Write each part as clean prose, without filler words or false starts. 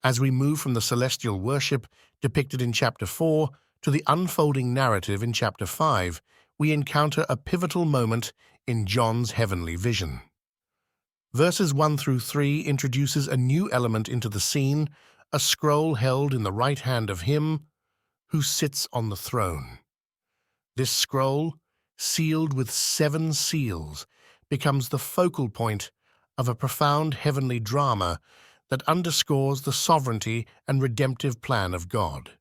As we move from the celestial worship depicted in chapter 4 to the unfolding narrative in chapter 5, we encounter a pivotal moment in John's heavenly vision. Verses 1 through 3 introduces a new element into the scene, a scroll held in the right hand of him who sits on the throne. This scroll, sealed with 7 seals, becomes the focal point of a profound heavenly drama that underscores the sovereignty and redemptive plan of God.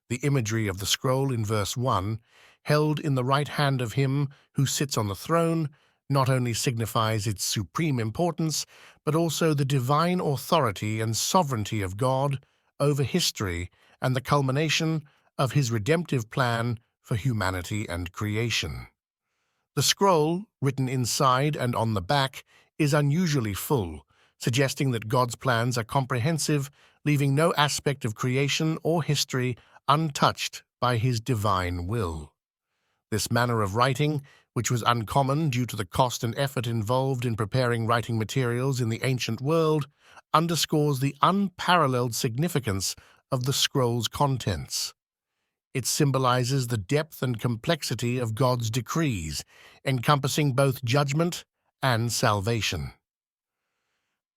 The imagery of the scroll in verse 1, held in the right hand of him who sits on the throne, not only signifies its supreme importance, but also the divine authority and sovereignty of God over history and the culmination of his redemptive plan for humanity and creation. The scroll, written inside and on the back, is unusually full, suggesting that God's plans are comprehensive, leaving no aspect of creation or history untouched by his divine will. This manner of writing, which was uncommon due to the cost and effort involved in preparing writing materials in the ancient world, underscores the unparalleled significance of the scroll's contents. It symbolizes the depth and complexity of God's decrees, encompassing both judgment and salvation.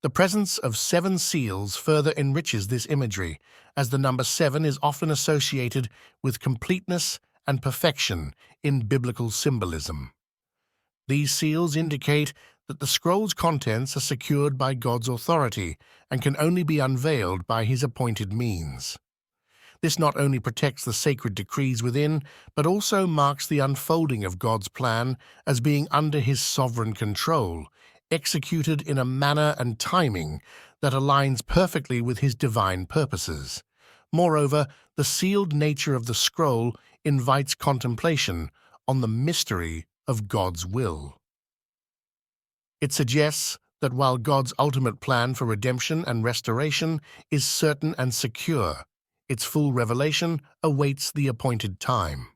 The presence of 7 seals further enriches this imagery, as the number 7 is often associated with completeness and perfection in biblical symbolism. These seals indicate that the scroll's contents are secured by God's authority and can only be unveiled by his appointed means. This not only protects the sacred decrees within, but also marks the unfolding of God's plan as being under his sovereign control, executed in a manner and timing that aligns perfectly with his divine purposes. Moreover, the sealed nature of the scroll invites contemplation on the mystery of God's will. It suggests that while God's ultimate plan for redemption and restoration is certain and secure, its full revelation awaits the appointed time.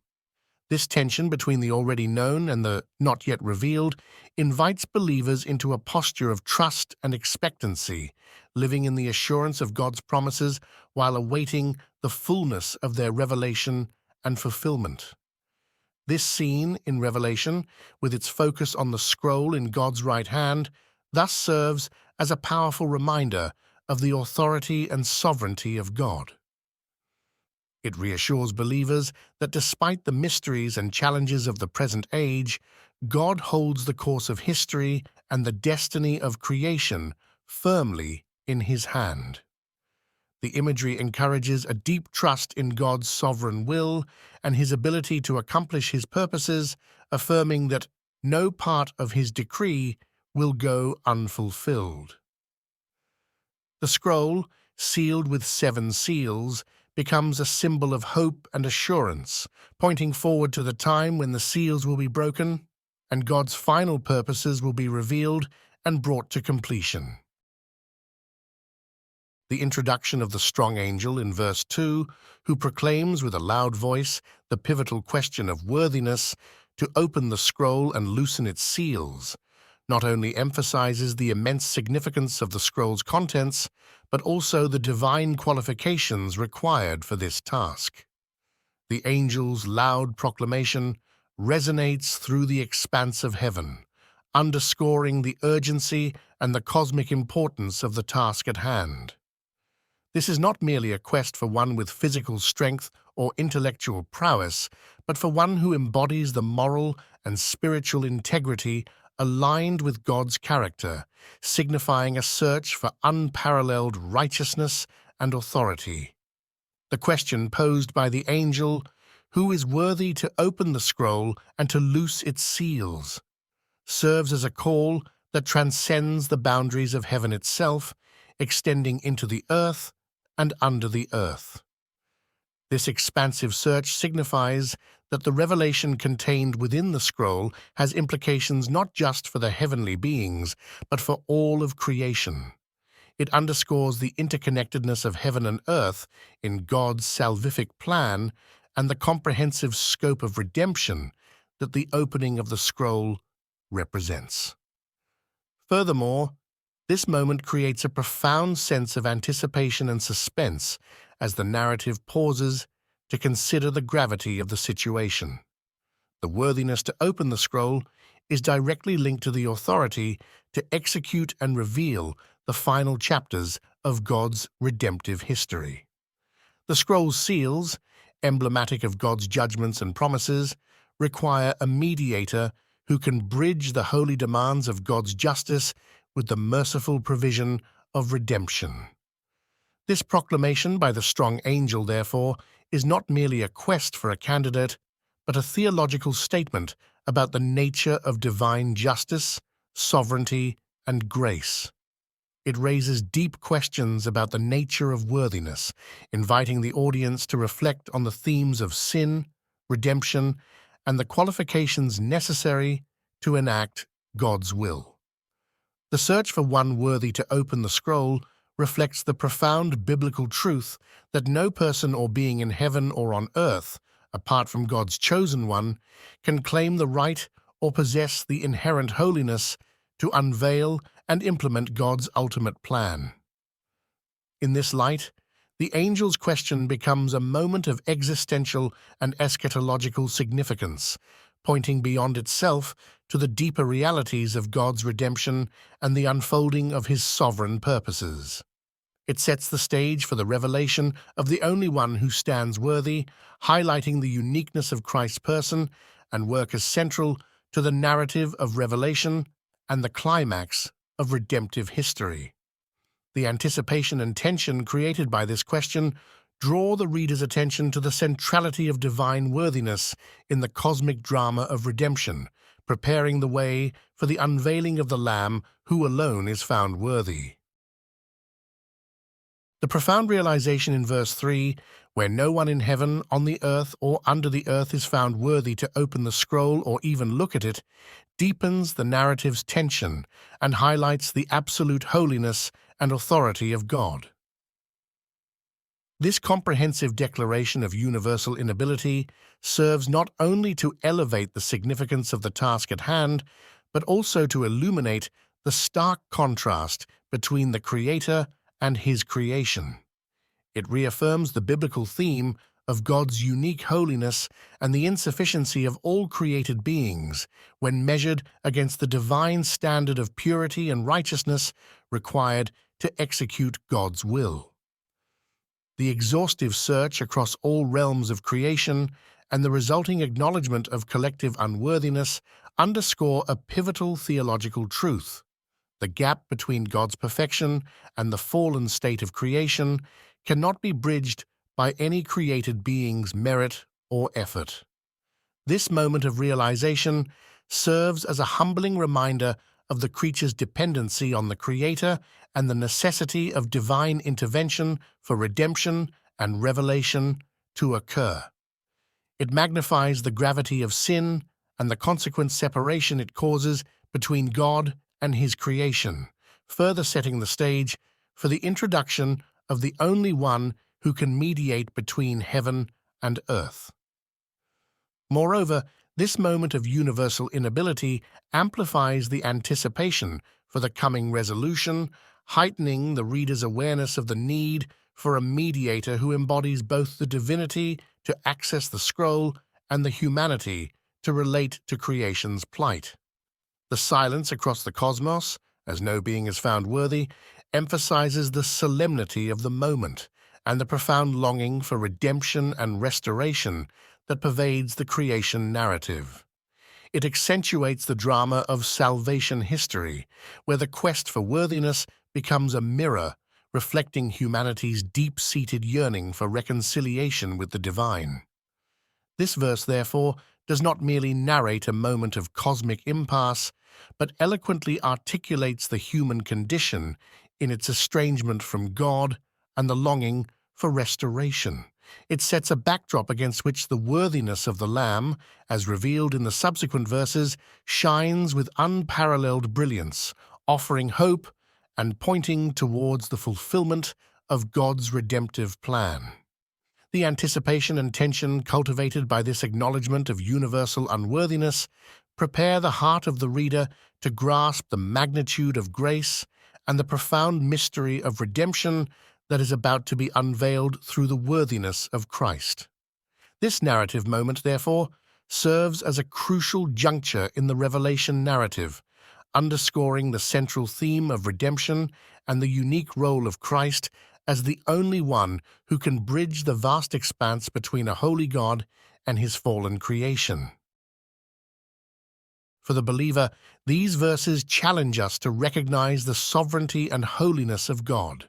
This tension between the already known and the not yet revealed invites believers into a posture of trust and expectancy, living in the assurance of God's promises while awaiting the fullness of their revelation and fulfillment. This scene in Revelation, with its focus on the scroll in God's right hand, thus serves as a powerful reminder of the authority and sovereignty of God. It reassures believers that despite the mysteries and challenges of the present age, God holds the course of history and the destiny of creation firmly in his hand. The imagery encourages a deep trust in God's sovereign will and his ability to accomplish his purposes, affirming that no part of his decree will go unfulfilled. The scroll, sealed with 7 seals, becomes a symbol of hope and assurance, pointing forward to the time when the seals will be broken and God's final purposes will be revealed and brought to completion. The introduction of the strong angel in verse 2, who proclaims with a loud voice the pivotal question of worthiness to open the scroll and loosen its seals, not only emphasizes the immense significance of the scroll's contents, but also the divine qualifications required for this task. The angel's loud proclamation resonates through the expanse of heaven, underscoring the urgency and the cosmic importance of the task at hand. This is not merely a quest for one with physical strength or intellectual prowess, but for one who embodies the moral and spiritual integrity aligned with God's character, signifying a search for unparalleled righteousness and authority. The question posed by the angel, who is worthy to open the scroll and to loose its seals, serves as a call that transcends the boundaries of heaven itself, extending into the earth and under the earth. This expansive search signifies that the revelation contained within the scroll has implications not just for the heavenly beings, but for all of creation. It underscores the interconnectedness of heaven and earth in God's salvific plan and the comprehensive scope of redemption that the opening of the scroll represents. Furthermore, This moment creates a profound sense of anticipation and suspense as the narrative pauses to consider the gravity of the situation. The worthiness to open the scroll is directly linked to the authority to execute and reveal the final chapters of God's redemptive history. The scroll's seals, emblematic of God's judgments and promises, require a mediator who can bridge the holy demands of God's justice with the merciful provision of redemption. This proclamation by the strong angel, therefore, is not merely a quest for a candidate, but a theological statement about the nature of divine justice, sovereignty, and grace. It raises deep questions about the nature of worthiness, inviting the audience to reflect on the themes of sin, redemption, and the qualifications necessary to enact God's will. The search for one worthy to open the scroll reflects the profound biblical truth that no person or being in heaven or on earth, apart from God's chosen one, can claim the right or possess the inherent holiness to unveil and implement God's ultimate plan. In this light, the angel's question becomes a moment of existential and eschatological significance, pointing beyond itself to the deeper realities of God's redemption and the unfolding of his sovereign purposes. It sets the stage for the revelation of the only one who stands worthy, highlighting the uniqueness of Christ's person and work as central to the narrative of Revelation and the climax of redemptive history. The anticipation and tension created by this question draw the reader's attention to the centrality of divine worthiness in the cosmic drama of redemption, preparing the way for the unveiling of the Lamb who alone is found worthy. The profound realization in verse 3, where no one in heaven, on the earth, or under the earth is found worthy to open the scroll or even look at it, deepens the narrative's tension and highlights the absolute holiness and authority of God. This comprehensive declaration of universal inability serves not only to elevate the significance of the task at hand, but also to illuminate the stark contrast between the Creator and his creation. It reaffirms the biblical theme of God's unique holiness and the insufficiency of all created beings when measured against the divine standard of purity and righteousness required to execute God's will. The exhaustive search across all realms of creation and the resulting acknowledgement of collective unworthiness underscore a pivotal theological truth. The gap between God's perfection and the fallen state of creation cannot be bridged by any created being's merit or effort. This moment of realization serves as a humbling reminder of the creature's dependency on the Creator and the necessity of divine intervention for redemption and revelation to occur. It magnifies the gravity of sin and the consequent separation it causes between God and his creation, further setting the stage for the introduction of the only one who can mediate between heaven and earth. Moreover, this moment of universal inability amplifies the anticipation for the coming resolution, heightening the reader's awareness of the need for a mediator who embodies both the divinity to access the scroll and the humanity to relate to creation's plight. The silence across the cosmos, as no being is found worthy, emphasizes the solemnity of the moment and the profound longing for redemption and restoration that pervades the creation narrative. It accentuates the drama of salvation history, where the quest for worthiness becomes a mirror reflecting humanity's deep-seated yearning for reconciliation with the divine. This verse, therefore, does not merely narrate a moment of cosmic impasse, but eloquently articulates the human condition in its estrangement from God and the longing for restoration. It sets a backdrop against which the worthiness of the Lamb, as revealed in the subsequent verses, shines with unparalleled brilliance, offering hope and pointing towards the fulfillment of God's redemptive plan. The anticipation and tension cultivated by this acknowledgement of universal unworthiness prepare the heart of the reader to grasp the magnitude of grace and the profound mystery of redemption that is about to be unveiled through the worthiness of Christ. This narrative moment, therefore, serves as a crucial juncture in the Revelation narrative, underscoring the central theme of redemption and the unique role of Christ as the only one who can bridge the vast expanse between a holy God and his fallen creation. For the believer, these verses challenge us to recognize the sovereignty and holiness of God.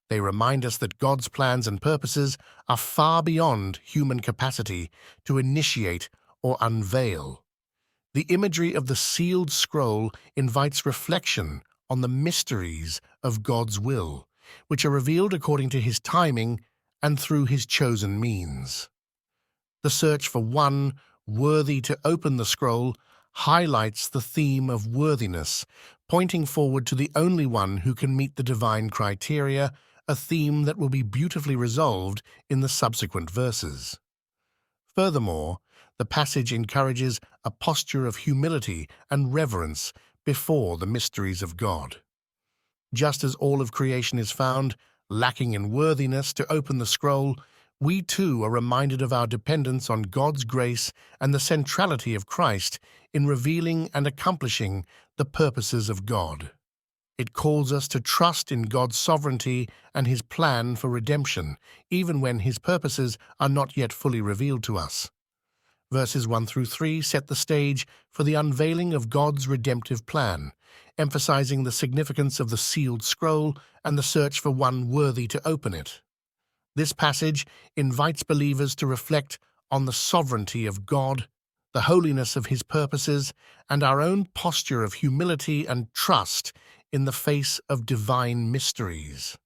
They remind us that God's plans and purposes are far beyond human capacity to initiate or unveil. The imagery of the sealed scroll invites reflection on the mysteries of God's will, which are revealed according to his timing and through his chosen means. The search for one worthy to open the scroll highlights the theme of worthiness, pointing forward to the only one who can meet the divine criteria, a theme that will be beautifully resolved in the subsequent verses. Furthermore, the passage encourages a posture of humility and reverence before the mysteries of God. Just as all of creation is found lacking in worthiness to open the scroll, we too are reminded of our dependence on God's grace and the centrality of Christ in revealing and accomplishing the purposes of God. It calls us to trust in God's sovereignty and his plan for redemption, even when his purposes are not yet fully revealed to us. Verses 1 through 3 set the stage for the unveiling of God's redemptive plan, emphasizing the significance of the sealed scroll and the search for one worthy to open it. This passage invites believers to reflect on the sovereignty of God, the holiness of his purposes, and our own posture of humility and trust in the face of divine mysteries.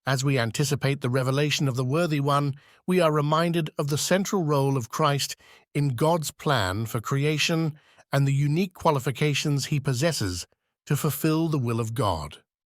As we anticipate the revelation of the Worthy One, we are reminded of the central role of Christ in God's plan for creation and the unique qualifications he possesses to fulfill the will of God.